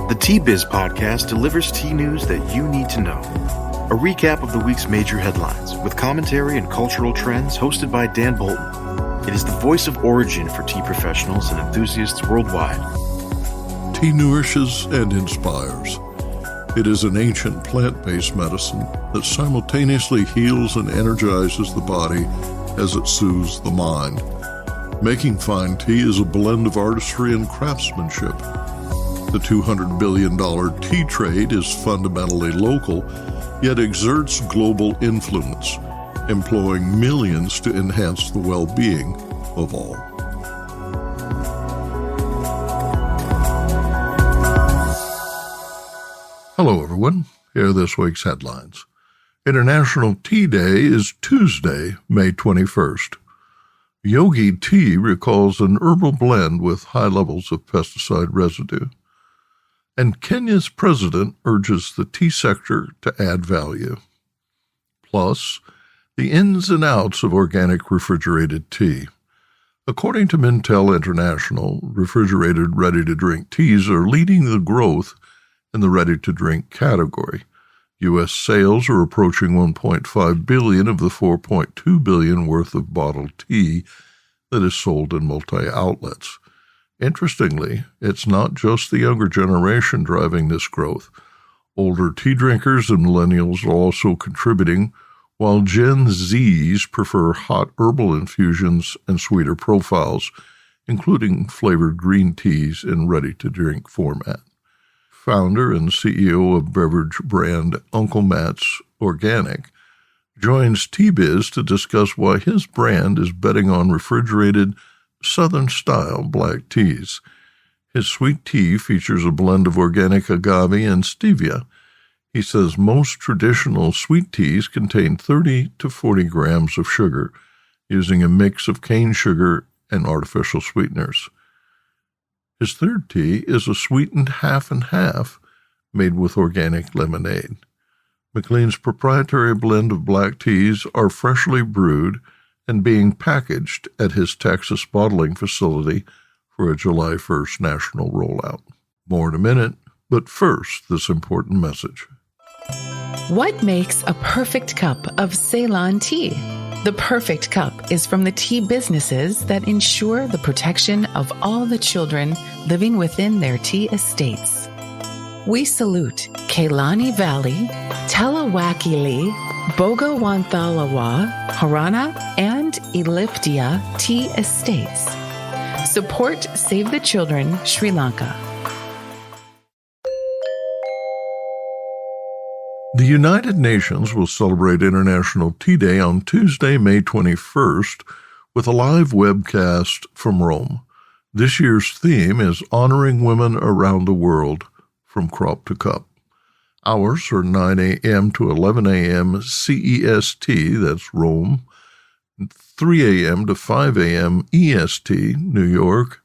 The Tea Biz podcast delivers tea news that you need to know. A recap of the week's major headlines with commentary and cultural trends hosted by Dan Bolton. It is the voice of origin for tea professionals and enthusiasts worldwide. Tea nourishes and inspires. It is an ancient plant-based medicine that simultaneously heals and energizes the body as it soothes the mind. Making fine tea is a blend of artistry and craftsmanship. The $200 billion tea trade is fundamentally local, yet exerts global influence, employing millions to enhance the well-being of all. Hello, everyone. Here are this week's headlines. International Tea Day is Tuesday, May 21st. Yogi tea recalls an herbal blend with high levels of pesticide residue. And Kenya's president urges the tea sector to add value. Plus, the ins and outs of organic refrigerated tea. According to Mintel International, refrigerated ready-to-drink teas are leading the growth in the ready-to-drink category. U.S. sales are approaching $1.5 billion of the $4.2 billion worth of bottled tea that is sold in multi-outlets. Interestingly, it's not just the younger generation driving this growth. Older tea drinkers and millennials are also contributing, while Gen Zs prefer hot herbal infusions and sweeter profiles, including flavored green teas in ready-to-drink format. Founder and CEO of beverage brand Uncle Matt's Organic, joins Tea Biz to discuss why his brand is betting on refrigerated, Southern-style black teas. His sweet tea features a blend of organic agave and stevia. He says most traditional sweet teas contain 30 to 40 grams of sugar, using a mix of cane sugar and artificial sweeteners. His third tea is a sweetened half and half, made with organic lemonade. McLean's proprietary blend of black teas are freshly brewed and being packaged at his Texas bottling facility for a July 1st national rollout. More in a minute, but first, this important message. What makes a perfect cup of Ceylon tea? The perfect cup is from the tea businesses that ensure the protection of all the children living within their tea estates. We salute Kailani Valley, Talawakili, Bogawanthalawa, Harana, and Elliptia tea estates. Support Save the Children, Sri Lanka. The United Nations will celebrate International Tea Day on Tuesday, May 21st, with a live webcast from Rome. This year's theme is Honoring Women Around the World, from Crop to Cup. Hours are 9 a.m. to 11 a.m. CEST, that's Rome, 3 a.m. to 5 a.m. EST, New York,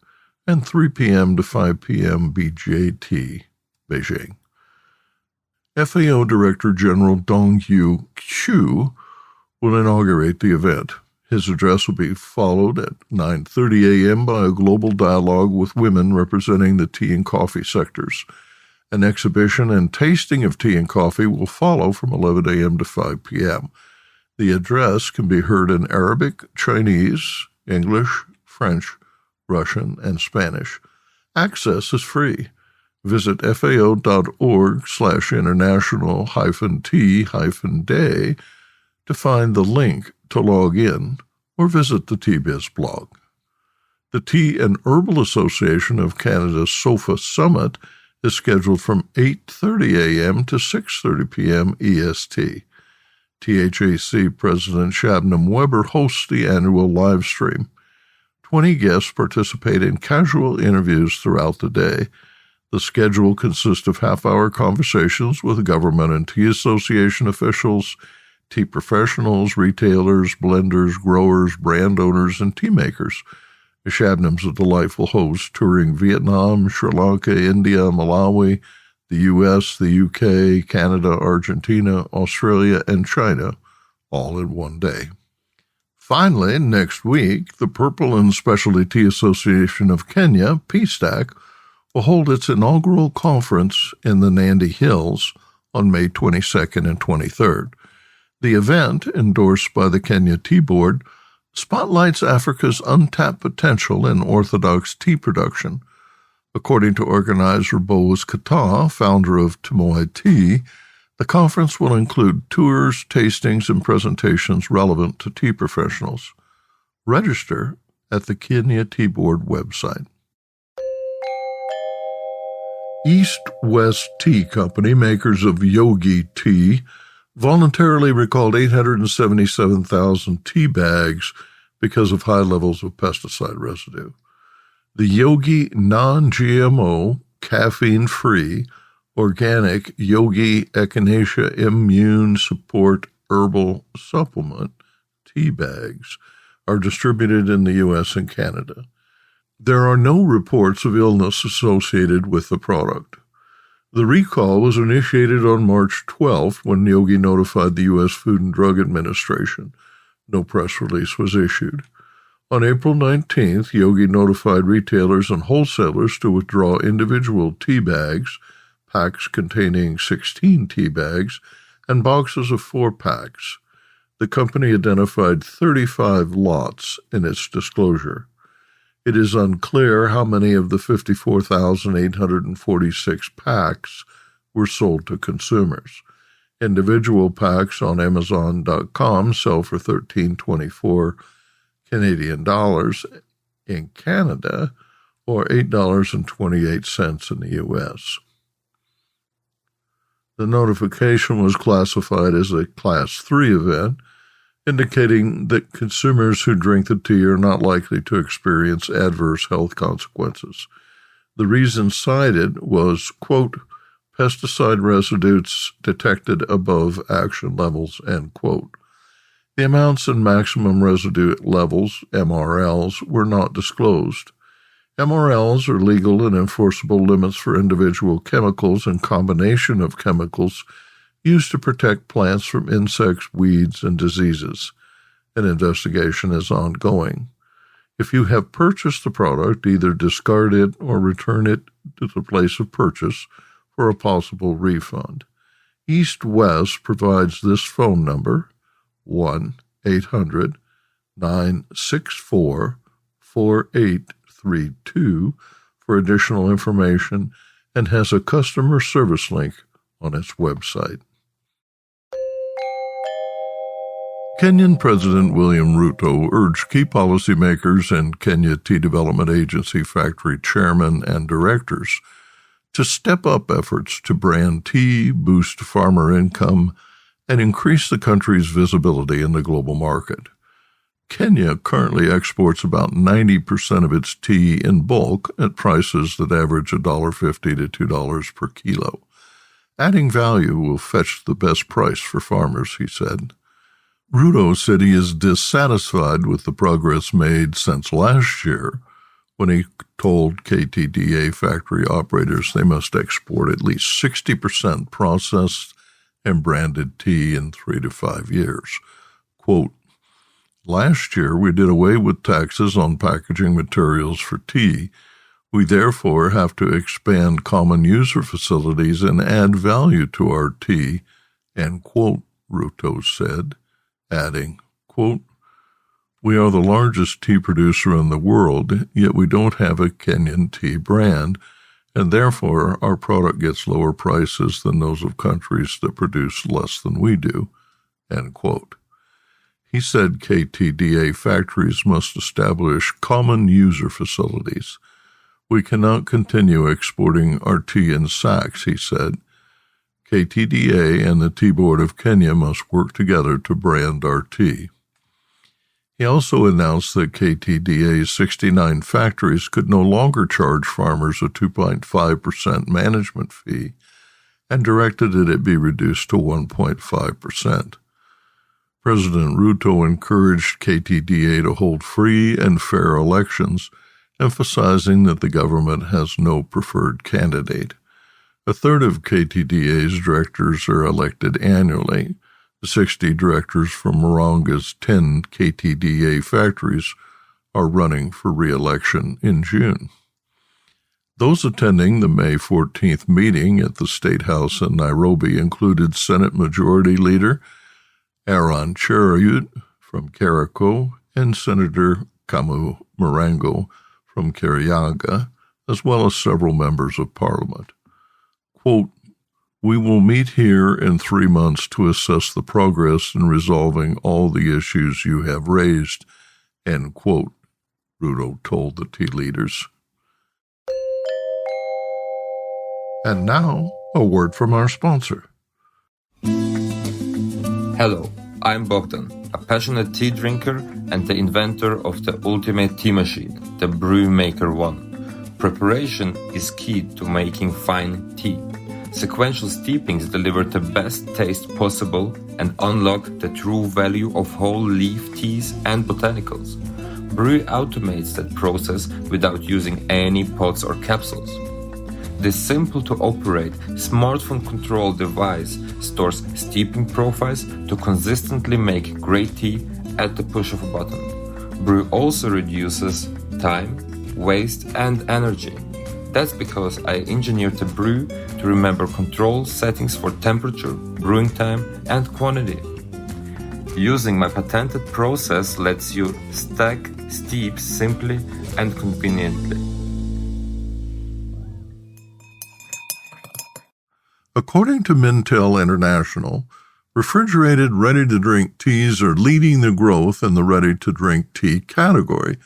and 3 p.m. to 5 p.m. BJT, Beijing. FAO Director General Dong-Yu Chu will inaugurate the event. His address will be followed at 9:30 a.m. by a global dialogue with women representing the tea and coffee sectors. An exhibition and tasting of tea and coffee will follow from 11 a.m. to 5 p.m. The address can be heard in Arabic, Chinese, English, French, Russian, and Spanish. Access is free. Visit fao.org/international-tea-day to find the link to log in or visit the Tea Biz blog. The Tea and Herbal Association of Canada's SOFA Summit is scheduled from 8:30 a.m. to 6:30 p.m. EST. THAC President Shabnam Weber hosts the annual live stream. 20 guests participate in casual interviews throughout the day. The schedule consists of half-hour conversations with government and tea association officials, tea professionals, retailers, blenders, growers, brand owners, and tea makers. Shabnam's a delightful host, touring Vietnam, Sri Lanka, India, Malawi, the U.S., the U.K., Canada, Argentina, Australia, and China, all in one day. Finally, next week, the Purple and Specialty Tea Association of Kenya, PSTAC, will hold its inaugural conference in the Nandi Hills on May 22nd and 23rd. The event, endorsed by the Kenya Tea Board, spotlights Africa's untapped potential in orthodox tea production. According to organizer Boaz Kata, founder of Tumoy Tea, the conference will include tours, tastings, and presentations relevant to tea professionals. Register at the Kenya Tea Board website. East West Tea Company, makers of Yogi tea, voluntarily recalled 877,000 tea bags because of high levels of pesticide residue. The Yogi non-GMO, caffeine-free, organic Yogi Echinacea Immune Support Herbal Supplement tea bags are distributed in the U.S. and Canada. There are no reports of illness associated with the product. The recall was initiated on March 12th when Yogi notified the U.S. Food and Drug Administration. No press release was issued. On April 19th, Yogi notified retailers and wholesalers to withdraw individual tea bags, packs containing 16 tea bags, and boxes of 4 packs. The company identified 35 lots in its disclosure. It is unclear how many of the 54,846 packs were sold to consumers. Individual packs on Amazon.com sell for $13.24 Canadian dollars in Canada, or $8.28 in the U.S. The notification was classified as a Class 3 event, indicating that consumers who drink the tea are not likely to experience adverse health consequences. The reason cited was, quote, pesticide residues detected above action levels, end quote. The amounts and maximum residue levels, MRLs, were not disclosed. MRLs are legal and enforceable limits for individual chemicals and combination of chemicals used to protect plants from insects, weeds, and diseases. An investigation is ongoing. If you have purchased the product, either discard it or return it to the place of purchase for a possible refund. East West provides this phone number, 1-800-964-4832, for additional information, and has a customer service link on its website. Kenyan President William Ruto urged key policymakers and Kenya Tea Development Agency factory chairmen and directors to step up efforts to brand tea, boost farmer income, and increase the country's visibility in the global market. Kenya currently exports about 90% of its tea in bulk at prices that average $1.50 to $2 per kilo. Adding value will fetch the best price for farmers, he said. Ruto said he is dissatisfied with the progress made since last year when he told KTDA factory operators they must export at least 60% processed and branded tea in 3 to 5 years. Quote, last year we did away with taxes on packaging materials for tea. We therefore have to expand common user facilities and add value to our tea, end quote, Ruto said, adding, quote, we are the largest tea producer in the world, yet we don't have a Kenyan tea brand, and therefore our product gets lower prices than those of countries that produce less than we do, end quote. He said KTDA factories must establish common user facilities. We cannot continue exporting our tea in sacks, he said. KTDA and the Tea Board of Kenya must work together to brand our tea. He also announced that KTDA's 69 factories could no longer charge farmers a 2.5% management fee and directed that it be reduced to 1.5%. President Ruto encouraged KTDA to hold free and fair elections, emphasizing that the government has no preferred candidate. A third of KTDA's directors are elected annually. The 60 directors from Moranga's 10 KTDA factories are running for re-election in June. Those attending the May 14th meeting at the State House in Nairobi included Senate Majority Leader Aaron Cheruiyot from Carrico and Senator Camu Marango from Kariaga, as well as several members of Parliament. Quote, "We will meet here in 3 months to assess the progress in resolving all the issues you have raised," end quote, Ruto told the tea leaders. And now, a word from our sponsor. Hello, I'm Bogdan, a passionate tea drinker and the inventor of the ultimate tea machine, the BrewMaker 1. Preparation is key to making fine tea. Sequential steepings deliver the best taste possible and unlock the true value of whole leaf teas and botanicals. Brew automates that process without using any pots or capsules. This simple-to-operate, smartphone-controlled device stores steeping profiles to consistently make great tea at the push of a button. Brew also reduces time, waste, and energy. That's because I engineered the brew to remember control settings for temperature, brewing time, and quantity. Using my patented process lets you stack steeps simply and conveniently. According to Mintel International, refrigerated ready-to-drink teas are leading the growth in the ready-to-drink tea category.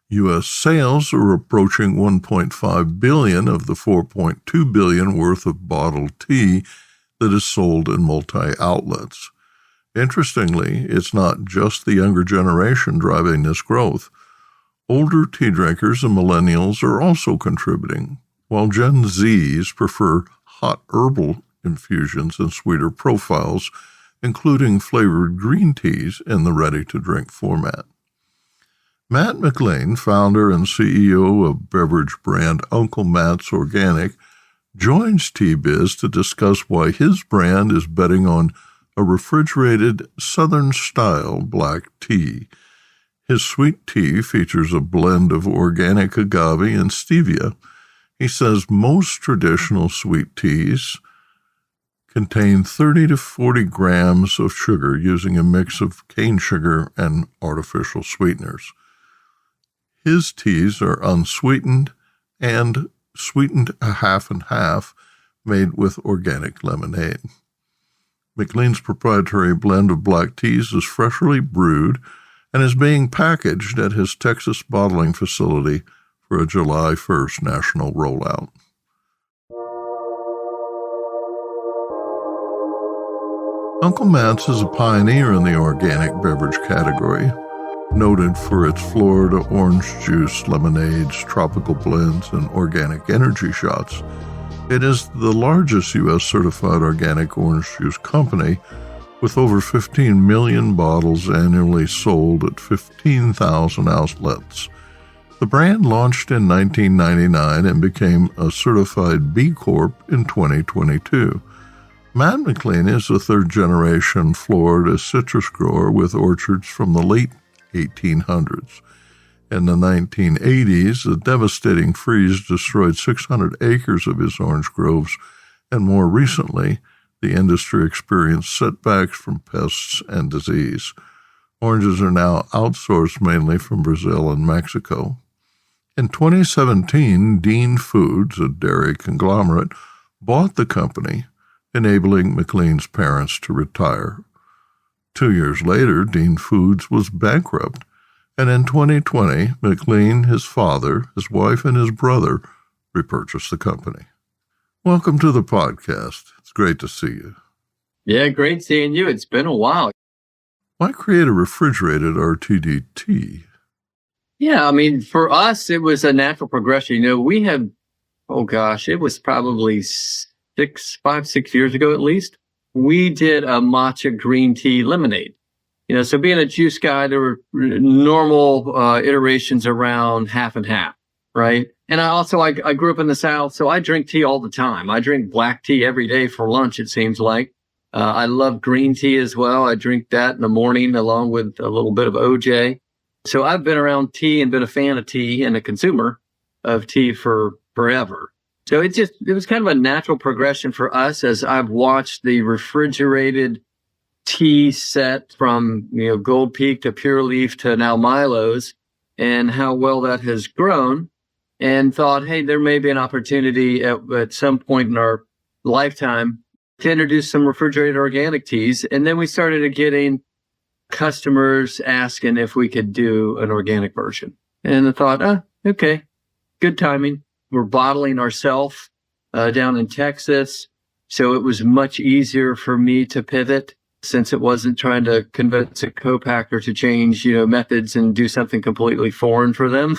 U.S. sales are approaching $1.5 billion of the $4.2 billion worth of bottled tea that is sold in multi-outlets. Interestingly, it's not just the younger generation driving this growth. Older tea drinkers and millennials are also contributing, while Gen Zs prefer hot herbal infusions and sweeter profiles, including flavored green teas in the ready-to-drink format. Matt McLean, founder and CEO of beverage brand Uncle Matt's Organic, joins Tea Biz to discuss why his brand is betting on a refrigerated Southern-style black tea. His sweet tea features a blend of organic agave and stevia. He says most traditional sweet teas contain 30 to 40 grams of sugar using a mix of cane sugar and artificial sweeteners. His teas are unsweetened and sweetened a half and half, made with organic lemonade. McLean's proprietary blend of black teas is freshly brewed and is being packaged at his Texas bottling facility for a July 1st national rollout. Uncle Matt's is a pioneer in the organic beverage category, noted for its Florida orange juice lemonades, tropical blends, and organic energy shots. It is the largest U.S. certified organic orange juice company, with over 15 million bottles annually sold at 15,000 outlets. The brand launched in 1999 and became a certified B Corp in 2022. Matt McLean is a third-generation Florida citrus grower with orchards from the late 1800s. In the 1980s, a devastating freeze destroyed 600 acres of his orange groves, and more recently, the industry experienced setbacks from pests and disease. Oranges are now outsourced mainly from Brazil and Mexico. In 2017, Dean Foods, a dairy conglomerate, bought the company, enabling McLean's parents to retire. 2 years later, Dean Foods was bankrupt, and in 2020, McLean, his father, his wife, and his brother repurchased the company. Welcome to the podcast. It's great to see you. Yeah, great seeing you. It's been a while. Why create a refrigerated RTD tea? Yeah, I mean, for us, it was a natural progression. You know, we had, it was probably 6 years ago at least. We did a matcha green tea lemonade. You know, so being a juice guy, there were normal iterations around half and half, right? And I grew up in the South, so I drink tea all the time. I drink black tea every day for lunch, it seems like. I love green tea as well. I drink that in the morning along with a little bit of OJ. So I've been around tea and been a fan of tea and a consumer of tea for forever. So it was kind of a natural progression for us as I've watched the refrigerated tea set from, Gold Peak to Pure Leaf to now Milo's, and how well that has grown, and thought, hey, there may be an opportunity at some point in our lifetime to introduce some refrigerated organic teas. And then we started getting customers asking if we could do an organic version. And I thought, okay, good timing. We're bottling ourselves down in Texas. So it was much easier for me to pivot, since it wasn't trying to convince a co-packer to change, methods and do something completely foreign for them.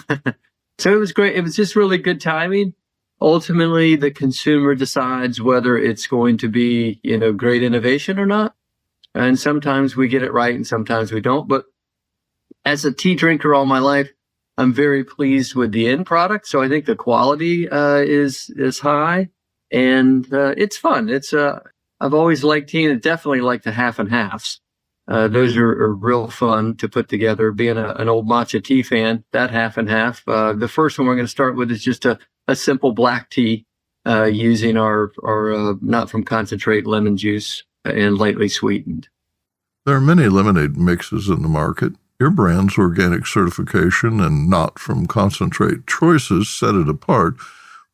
So it was great. It was just really good timing. Ultimately, the consumer decides whether it's going to be, great innovation or not. And sometimes we get it right and sometimes we don't. But as a tea drinker all my life, I'm very pleased with the end product. So I think the quality is high, and it's fun. I've always liked tea, and definitely like the half and halves. Those are real fun to put together. Being an old matcha tea fan, that half and half. The first one we're going to start with is just a simple black tea using our not from concentrate lemon juice and lightly sweetened. There are many lemonade mixes in the market. Your brand's organic certification and not from concentrate choices set it apart,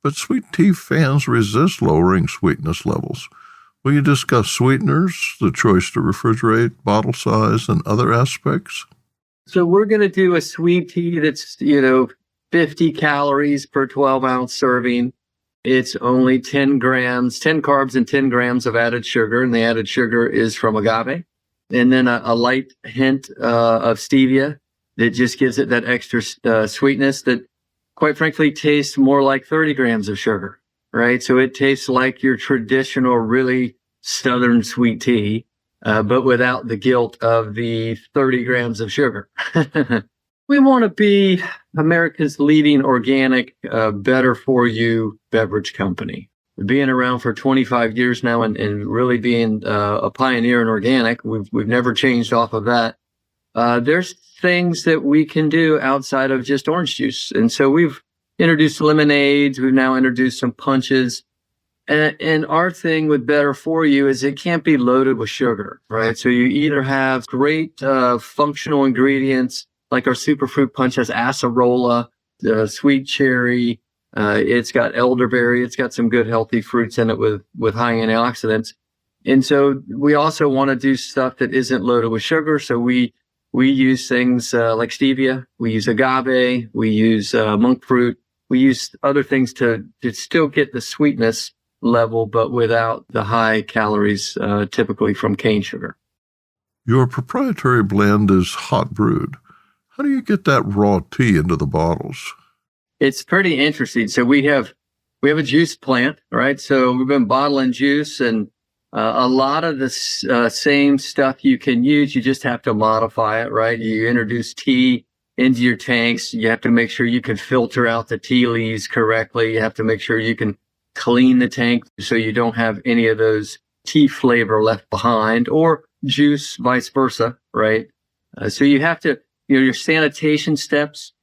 but sweet tea fans resist lowering sweetness levels. Will you discuss sweeteners, the choice to refrigerate, bottle size, and other aspects? So we're going to do a sweet tea that's, 50 calories per 12-ounce serving. It's only 10 carbs and 10 grams of added sugar, and the added sugar is from agave. And then a light hint of stevia that just gives it that extra sweetness that, quite frankly, tastes more like 30 grams of sugar, right? So it tastes like your traditional, really southern sweet tea, but without the guilt of the 30 grams of sugar. We want to be America's leading organic, better for you beverage company. Being around for 25 years now and really being a pioneer in organic, we've never changed off of that. There's things that we can do outside of just orange juice. And so we've introduced lemonades. We've now introduced some punches. And our thing with better for you is it can't be loaded with sugar, right? So you either have great functional ingredients, like our superfruit punch has acerola, sweet cherry. It's got elderberry. It's got some good healthy fruits in it with high antioxidants. And so we also want to do stuff that isn't loaded with sugar. So we use things like stevia. We use agave. We use monk fruit. We use other things to still get the sweetness level, but without the high calories typically from cane sugar. Your proprietary blend is hot brewed. How do you get that raw tea into the bottles? It's pretty interesting. So we have a juice plant, right? So we've been bottling juice, and a lot of the same stuff you can use. You just have to modify it, right? You introduce tea into your tanks. You have to make sure you can filter out the tea leaves correctly. You have to make sure you can clean the tank so you don't have any of those tea flavor left behind, or juice, vice versa, right? So you have to, your sanitation steps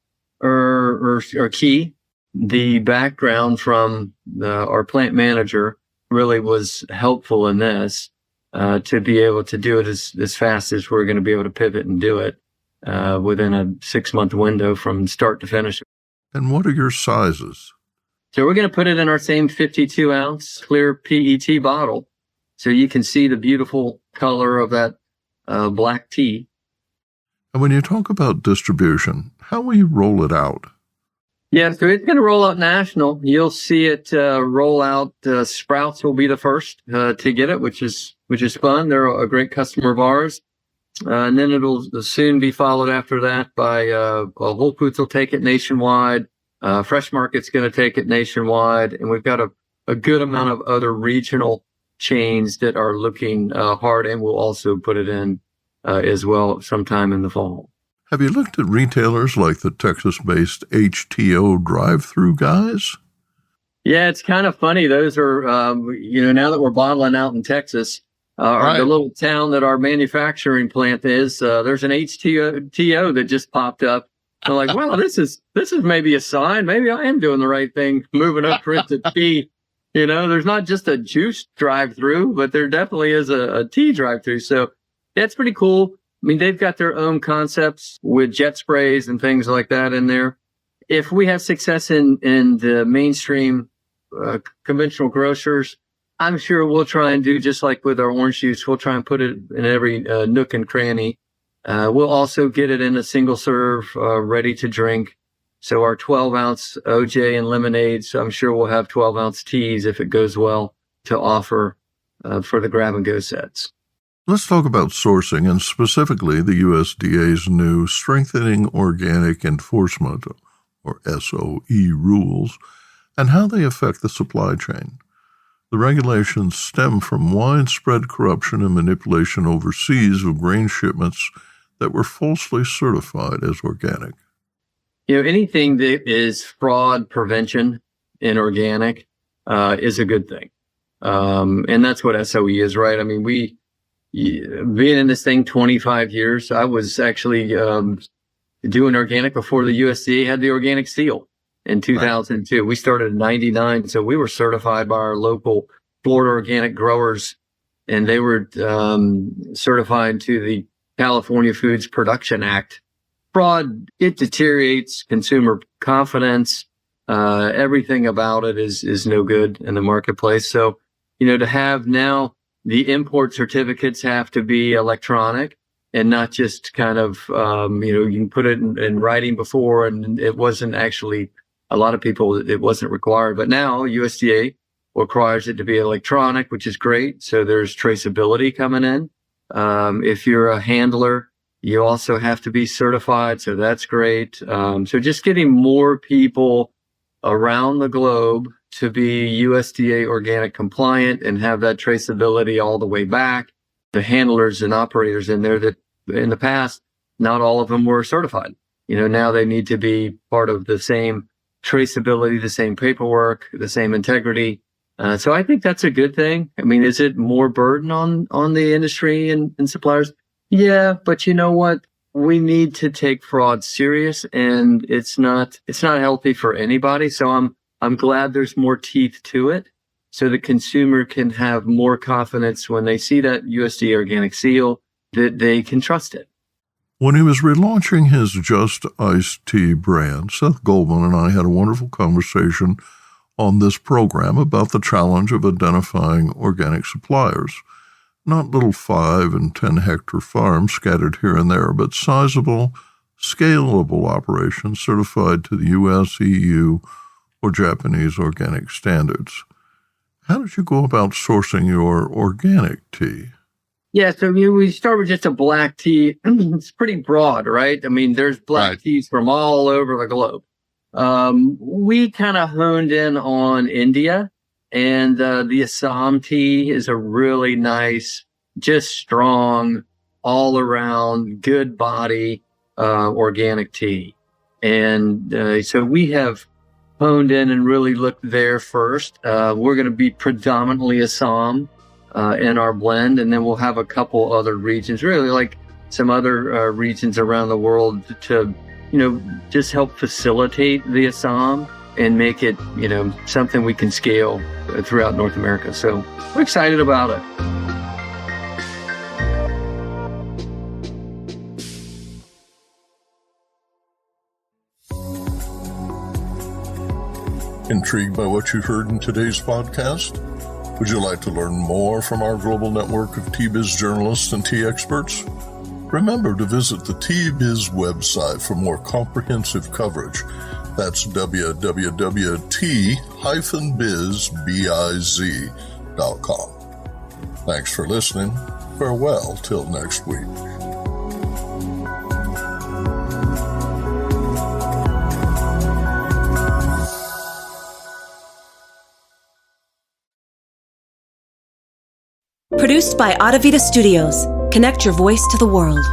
are key. The background from our plant manager really was helpful in this, to be able to do it as fast as we're going to be able to pivot and do it within a 6-month window from start to finish. And what are your sizes? So we're going to put it in our same 52-ounce clear PET bottle, so you can see the beautiful color of that black tea. And when you talk about distribution, how will you roll it out? Yeah, so it's going to roll out national. You'll see it roll out. Sprouts will be the first to get it, which is fun. They're a great customer of ours. And then it'll soon be followed after that by Whole Foods will take it nationwide. Fresh Market's going to take it nationwide. And we've got a good amount of other regional chains that are looking hard, and we'll also put it in as well sometime in the fall. Have you looked at retailers like the Texas-based HTO drive-through guys? Yeah, it's kind of funny. Those are, now that we're bottling out in Texas, the little town that our manufacturing plant is, there's an HTO that just popped up I'm like, well, this is maybe a sign. Maybe I am doing the right thing, moving up into tea. There's not just a juice drive-through, but there definitely is a tea drive-through. So that's pretty cool. I mean, they've got their own concepts with jet sprays and things like that in there. If we have success in the mainstream conventional grocers, I'm sure we'll try and do just like with our orange juice. We'll try and put it in every nook and cranny. We'll also get it in a single serve, ready to drink. So our 12-ounce OJ and lemonade. So I'm sure we'll have 12-ounce teas if it goes well to offer for the grab-and-go sets. Let's talk about sourcing and specifically the USDA's new Strengthening Organic Enforcement, or SOE, rules and how they affect the supply chain. The regulations stem from widespread corruption and manipulation overseas of grain shipments that were falsely certified as organic. Anything that is fraud prevention in organic is a good thing. And that's what SOE is, right? I mean, being in this thing 25 years, I was actually doing organic before the USDA had the organic seal in 2002. Right. We started in 99, so we were certified by our local Florida organic growers, and they were certified to the California Foods Production Act. Fraud, it deteriorates consumer confidence. Everything about it is no good in the marketplace. So, to have now the import certificates have to be electronic and not just kind of, you can put it in writing before, and it wasn't actually, a lot of people, it wasn't required. But now USDA requires it to be electronic, which is great. So there's traceability coming in. If you're a handler, you also have to be certified. So that's great. So just getting more people around the globe to be USDA organic compliant and have that traceability all the way back. The handlers and operators in there that in the past, not all of them were certified. Now they need to be part of the same traceability, the same paperwork, the same integrity. So I think that's a good thing. I mean, is it more burden on the industry and suppliers? Yeah, but you know what? We need to take fraud serious, and it's not healthy for anybody. So I'm glad there's more teeth to it, so the consumer can have more confidence when they see that USDA organic seal that they can trust it. When he was relaunching his Just Iced Tea brand, Seth Goldman and I had a wonderful conversation on this program about the challenge of identifying organic suppliers. Not little 5 and 10 hectare farms scattered here and there, but sizable, scalable operations certified to the U.S., EU, or Japanese organic standards. How did you go about sourcing your organic tea? Yeah, so we start with just a black tea. It's pretty broad, right? I mean, there's black teas from all over the globe. We kind of honed in on India, and the Assam tea is a really nice, just strong, all around, good body, organic tea. And so we have honed in and really looked there first. We're going to be predominantly Assam in our blend, and then we'll have a couple other regions, really like some other regions around the world to, just help facilitate the Assam and make it, something we can scale throughout North America. So we're excited about it. Intrigued by what you heard in today's podcast? Would you like to learn more from our global network of Tea Biz journalists and tea experts? Remember to visit the Tea Biz website for more comprehensive coverage. That's www.t-biz.com. Thanks for listening. Farewell till next week. Produced by Adavita Studios. Connect your voice to the world.